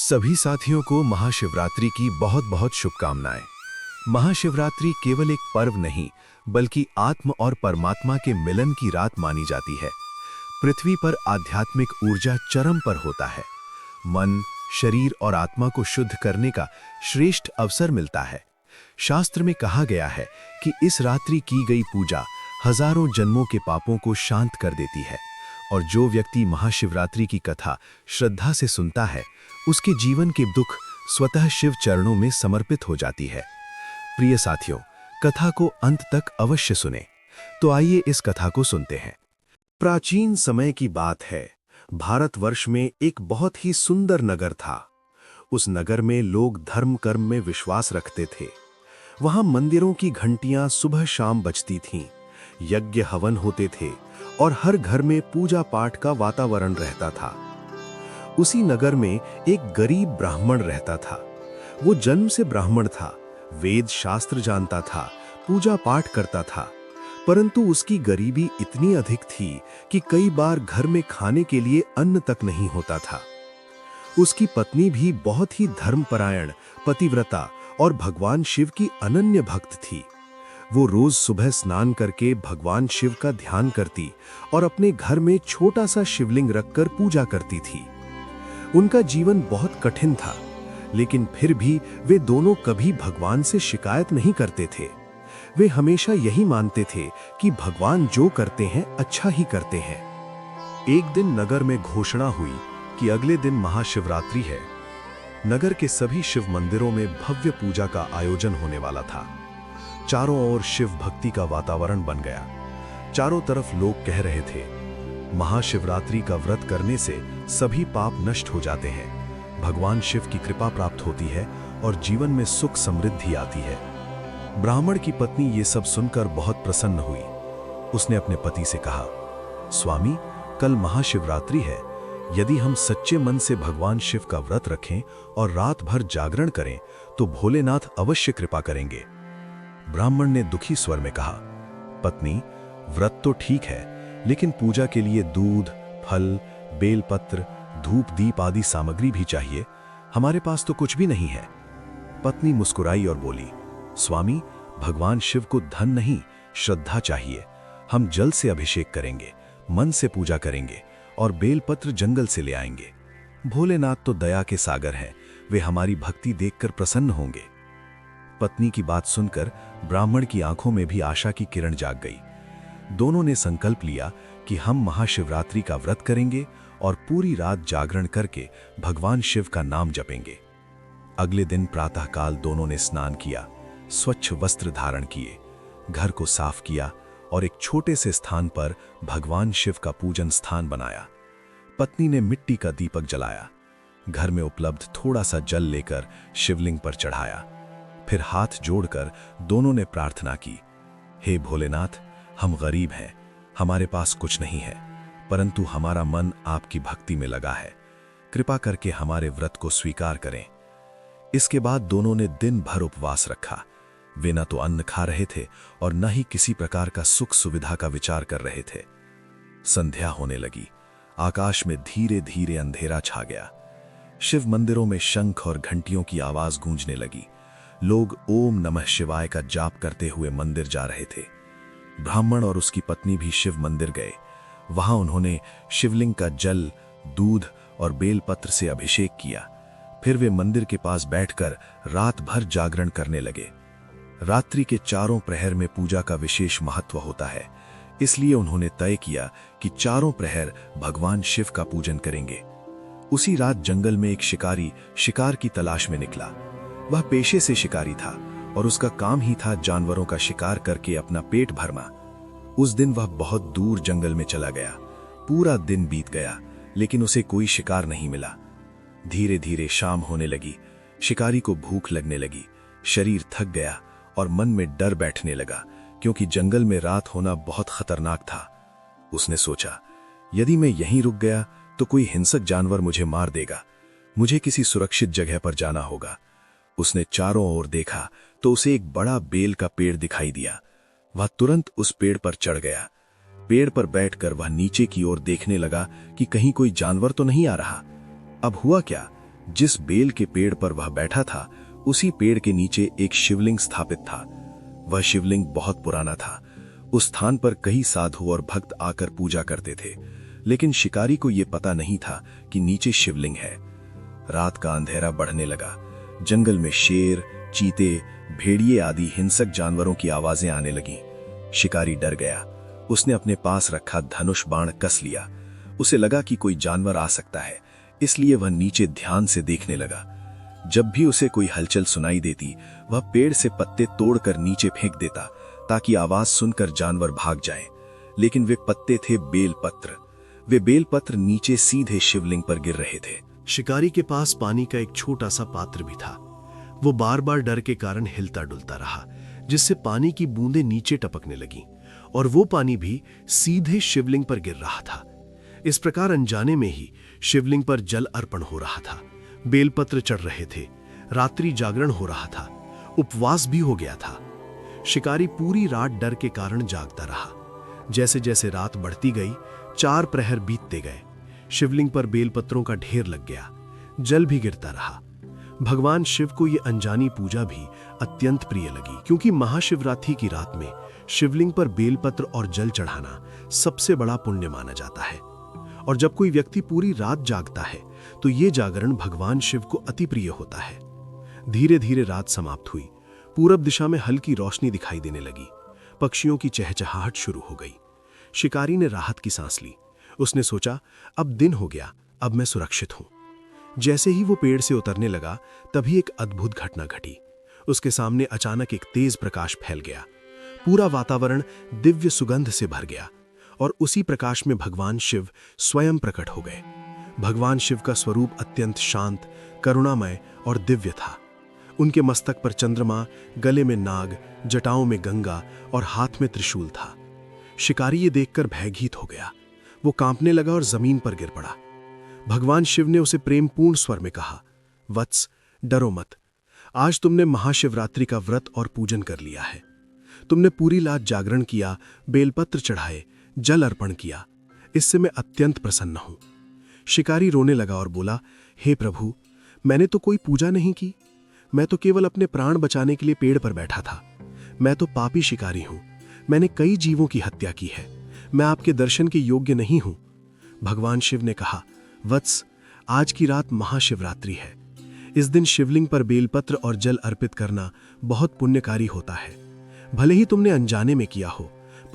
सभी साथियों को महाशिवरात्रि की बहुत बहुत शुभकामनाएं। महाशिवरात्रि केवल एक पर्व नहीं, बल्कि आत्म और परमात्मा के मिलन की रात मानी जाती है। पृथ्वी पर आध्यात्मिक ऊर्जा चरम पर होता है। मन, शरीर और आत्मा को शुद्ध करने का श्रेष्ठ अवसर मिलता है। शास्त्र में कहा गया है कि इस रात्रि की गई पूजा हजारों जन्मों के पापों को शांत कर देती है, और जो व्यक्ति महाशिवरात्रि की कथा श्रद्धा से सुनता है, उसके जीवन के दुख स्वतः शिव चरणों में समर्पित हो जाती है। प्रिय साथियों, कथा को अंत तक अवश्य सुने। तो आइए इस कथा को सुनते हैं। प्राचीन समय की बात है। भारतवर्ष में एक बहुत ही सुंदर नगर था। उस नगर में लोग धर्म कर्म में विश्वास रखते थे। वहां मंदिरों की घंटियां सुबह शाम बजती थीं, यज्ञ हवन होते थे और हर घर में पूजा पाठ का वातावरण रहता था। उसी नगर में एक गरीब ब्राह्मण रहता था। वो जन्म से ब्राह्मण था, वेद शास्त्र जानता था, पूजा पाठ करता था, परंतु उसकी गरीबी इतनी अधिक थी कि कई बार घर में खाने के लिए अन्न तक नहीं होता था। उसकी पत्नी भी बहुत ही धर्मपरायण, पतिव्रता और भगवान शिव की अनन्य भक्त थी। वो रोज सुबह स्नान करके भगवान शिव का ध्यान करती और अपने घर में छोटा सा शिवलिंग रखकर पूजा करती थी। उनका जीवन बहुत कठिन था, लेकिन फिर भी वे दोनों कभी भगवान से शिकायत नहीं करते थे। वे हमेशा यही मानते थे कि भगवान जो करते हैं अच्छा ही करते हैं। एक दिन नगर में घोषणा हुई कि अगले दिन महाशिवरात्रि है। नगर के सभी शिव मंदिरों में भव्य पूजा का आयोजन होने वाला था। चारों ओर शिव भक्ति का वातावरण बन गया। चारों तरफ लोग कह रहे थे, महाशिवरात्रि का व्रत करने से सभी पाप नष्ट हो जाते हैं, भगवान शिव की कृपा प्राप्त होती है और जीवन में सुख समृद्धि आती है। ब्राह्मण की पत्नी ये सब सुनकर बहुत प्रसन्न हुई। उसने अपने पति से कहा, स्वामी, कल महाशिवरात्रि है। यदि हम सच्चे मन से भगवान शिव का व्रत रखें और रात भर जागरण करें तो भोलेनाथ अवश्य कृपा करेंगे। ब्राह्मण ने दुखी स्वर में कहा, पत्नी, व्रत तो ठीक है, लेकिन पूजा के लिए दूध, फल, बेलपत्र, धूप दीप आदि सामग्री भी चाहिए। हमारे पास तो कुछ भी नहीं है। पत्नी मुस्कुराई और बोली, स्वामी, भगवान शिव को धन नहीं, श्रद्धा चाहिए। हम जल से अभिषेक करेंगे, मन से पूजा करेंगे और बेलपत्र जंगल से ले आएंगे। भोलेनाथ तो दया के सागर हैं, वे हमारी भक्ति देखकर प्रसन्न होंगे। पत्नी की बात सुनकर ब्राह्मण की आंखों में भी आशा की किरण जाग गई। दोनों ने संकल्प लिया कि हम महाशिवरात्रि का व्रत करेंगे और पूरी रात जागरण करके भगवान शिव का नाम जपेंगे। अगले दिन प्रातःकाल दोनों ने स्नान किया, स्वच्छ वस्त्र धारण किए, घर को साफ किया और एक छोटे से स्थान पर भगवान शिव का पूजन स्थान बनाया। पत्नी ने मिट्टी का दीपक जलाया, घर में उपलब्ध थोड़ा सा जल लेकर शिवलिंग पर चढ़ाया। फिर हाथ जोड़कर दोनों ने प्रार्थना की, हे भोलेनाथ, हम गरीब हैं, हमारे पास कुछ नहीं है, परंतु हमारा मन आपकी भक्ति में लगा है। कृपा करके हमारे व्रत को स्वीकार करें। इसके बाद दोनों ने दिन भर उपवास रखा। वे न तो अन्न खा रहे थे और न ही किसी प्रकार का सुख सुविधा का विचार कर रहे थे। संध्या होने लगी। आकाश में धीरे धीरे अंधेरा छा गया। शिव मंदिरों में शंख और घंटियों की आवाज गूंजने लगी। लोग ओम नमः शिवाय का जाप करते हुए मंदिर जा रहे थे। ब्राह्मण और उसकी पत्नी भी शिव मंदिर गए। वहां उन्होंने शिवलिंग का जल, दूध और बेलपत्र से अभिषेक किया। फिर वे मंदिर के पास बैठकर रात भर जागरण करने लगे। रात्रि के चारों प्रहर में पूजा का विशेष महत्व होता है, इसलिए उन्होंने तय किया कि चारों प्रहर भगवान शिव का पूजन करेंगे। उसी रात जंगल में एक शिकारी शिकार की तलाश में निकला। वह पेशे से शिकारी था और उसका काम ही था जानवरों का शिकार करके अपना पेट भरना। उस दिन वह बहुत दूर जंगल में चला गया। पूरा दिन बीत गया, लेकिन उसे कोई शिकार नहीं मिला। धीरे धीरे शाम होने लगी। शिकारी को भूख लगने लगी, शरीर थक गया और मन में डर बैठने लगा, क्योंकि जंगल में रात होना बहुत खतरनाक था। उसने सोचा, यदि मैं यहीं रुक गया तो कोई हिंसक जानवर मुझे मार देगा। मुझे किसी सुरक्षित जगह पर जाना होगा। उसने चारों ओर देखा तो उसे एक बड़ा बेल का पेड़ दिखाई दिया। वह तुरंत उस पेड़ पर चढ़ गया। पेड़ पर बैठकर वह नीचे की ओर देखने लगा कि कहीं कोई जानवर तो नहीं आ रहा। अब हुआ क्या जिस बेल के पेड़ पर वह बैठा था, उसी पेड़ के नीचे एक शिवलिंग स्थापित था। वह शिवलिंग बहुत पुराना था। उस स्थान पर कई साधु और भक्त आकर पूजा करते थे, लेकिन शिकारी को यह पता नहीं था कि नीचे शिवलिंग है। रात का अंधेरा बढ़ने लगा। जंगल में शेर, चीते, भेड़िए आदि हिंसक जानवरों की आवाजें आने लगीं। शिकारी डर गया। उसने अपने पास रखा धनुष बाण कस लिया। उसे लगा कि कोई जानवर आ सकता है, इसलिए वह नीचे ध्यान से देखने लगा। जब भी उसे कोई हलचल सुनाई देती, वह पेड़ से पत्ते तोड़कर नीचे फेंक देता ताकि आवाज सुनकर जानवर भाग जाएं। लेकिन वे पत्ते थे बेलपत्र। वे बेलपत्र नीचे सीधे शिवलिंग पर गिर रहे थे। शिकारी के पास पानी का एक छोटा सा पात्र भी था। वो बार बार डर के कारण हिलता डुलता रहा, जिससे पानी की बूंदें नीचे टपकने लगीं और वो पानी भी सीधे शिवलिंग पर गिर रहा था। इस प्रकार अनजाने में ही शिवलिंग पर जल अर्पण हो रहा था। बेलपत्र चढ़ रहे थे। रात्रि जागरण हो रहा था। उपवास भी हो गया था। शिकारी पूरी रात डर के कारण जागता रहा। जैसे जैसे रात बढ़ती गई, 4 प्रहर बीतते गए। शिवलिंग पर बेलपत्रों का ढेर लग गया। जल भी गिरता रहा। भगवान शिव को यह अनजानी पूजा भी अत्यंत प्रिय लगी, क्योंकि महाशिवरात्रि की रात में शिवलिंग पर बेलपत्र और जल चढ़ाना सबसे बड़ा पुण्य माना जाता है। और जब कोई व्यक्ति पूरी रात जागता है तो ये जागरण भगवान शिव को अति प्रिय होता है। धीरे धीरे रात समाप्त हुई। पूरब दिशा में हल्की रोशनी दिखाई देने लगी। पक्षियों की चहचहाहट शुरू हो गई। शिकारी ने राहत की सांस ली। उसने सोचा, अब दिन हो गया, अब मैं सुरक्षित हूं। जैसे ही वो पेड़ से उतरने लगा, तभी एक अद्भुत घटना घटी। उसके सामने अचानक एक तेज प्रकाश फैल गया। पूरा वातावरण दिव्य सुगंध से भर गया और उसी प्रकाश में भगवान शिव स्वयं प्रकट हो गए। भगवान शिव का स्वरूप अत्यंत शांत, करुणामय और दिव्य था। उनके मस्तक पर चंद्रमा, गले में नाग, जटाओं में गंगा और हाथ में त्रिशूल था। शिकारी ये देखकर भयभीत हो गया। वो कांपने लगा और जमीन पर गिर पड़ा। भगवान शिव ने उसे प्रेमपूर्ण स्वर में कहा, वत्स, डरो मत। आज तुमने महाशिवरात्रि का व्रत और पूजन कर लिया है। तुमने पूरी रात जागरण किया, बेलपत्र चढ़ाए, जल अर्पण किया। इससे मैं अत्यंत प्रसन्न हूं। शिकारी रोने लगा और बोला, हे प्रभु, मैंने तो कोई पूजा नहीं की। मैं तो केवल अपने प्राण बचाने के लिए पेड़ पर बैठा था। मैं तो पापी शिकारी हूं। मैंने कई जीवों की हत्या की है। मैं आपके दर्शन के योग्य नहीं हूं। भगवान शिव ने कहा, वत्स, आज की रात महाशिवरात्रि है। इस दिन शिवलिंग पर बेलपत्र और जल अर्पित करना बहुत पुण्यकारी होता है। भले ही तुमने अनजाने में किया हो,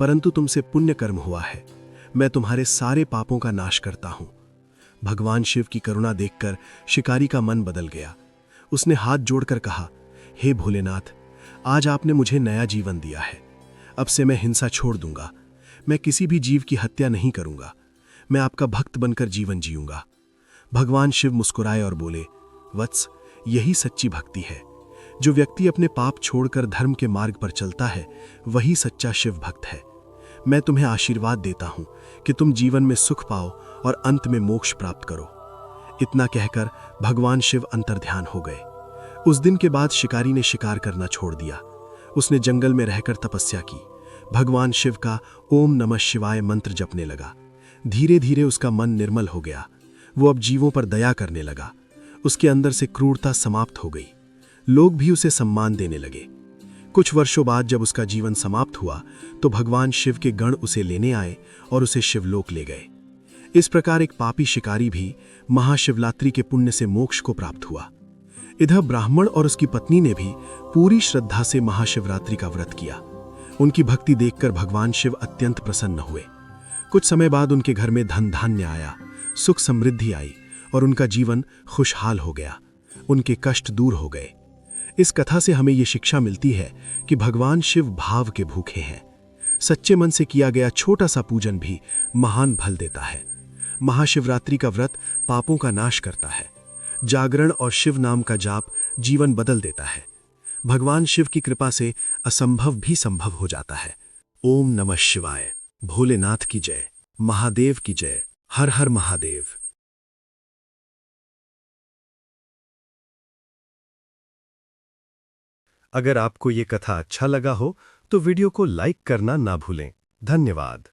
परंतु तुमसे पुण्य कर्म हुआ है। मैं तुम्हारे सारे पापों का नाश करता हूं। भगवान शिव की करुणा देखकर शिकारी का मन बदल गया। उसने हाथ जोड़कर कहा, हे भोलेनाथ, आज आपने मुझे नया जीवन दिया है। अब से मैं हिंसा छोड़ दूंगा। मैं किसी भी जीव की हत्या नहीं करूंगा। मैं आपका भक्त बनकर जीवन जीऊंगा। भगवान शिव मुस्कुराए और बोले, वत्स, यही सच्ची भक्ति है। जो व्यक्ति अपने पाप छोड़कर धर्म के मार्ग पर चलता है, वही सच्चा शिव भक्त है। मैं तुम्हें आशीर्वाद देता हूं कि तुम जीवन में सुख पाओ और अंत में मोक्ष प्राप्त करो। इतना कहकर भगवान शिव अंतर्ध्यान हो गए। उस दिन के बाद शिकारी ने शिकार करना छोड़ दिया। उसने जंगल में रहकर तपस्या की। भगवान शिव का ओम नमः शिवाय मंत्र जपने लगा। धीरे धीरे उसका मन निर्मल हो गया। वो अब जीवों पर दया करने लगा। उसके अंदर से क्रूरता समाप्त हो गई। लोग भी उसे सम्मान देने लगे। कुछ वर्षों बाद जब उसका जीवन समाप्त हुआ, तो भगवान शिव के गण उसे लेने आए और उसे शिवलोक ले गए। इस प्रकार एक पापी शिकारी भी महाशिवरात्रि के पुण्य से मोक्ष को प्राप्त हुआ। इधर ब्राह्मण और उसकी पत्नी ने भी पूरी श्रद्धा से महाशिवरात्रि का व्रत किया। उनकी भक्ति देखकर भगवान शिव अत्यंत प्रसन्न हुए। कुछ समय बाद उनके घर में धन धान्य आया, सुख समृद्धि आई और उनका जीवन खुशहाल हो गया। उनके कष्ट दूर हो गए। इस कथा से हमें ये शिक्षा मिलती है कि भगवान शिव भाव के भूखे हैं। सच्चे मन से किया गया छोटा सा पूजन भी महान फल देता है। महाशिवरात्रि का व्रत पापों का नाश करता है। जागरण और शिव नाम का जाप जीवन बदल देता है। भगवान शिव की कृपा से असंभव भी संभव हो जाता है। ओम नमः शिवाय। भोलेनाथ की जय। महादेव की जय। हर हर महादेव। अगर आपको ये कथा अच्छा लगा हो तो वीडियो को लाइक करना ना भूलें। धन्यवाद।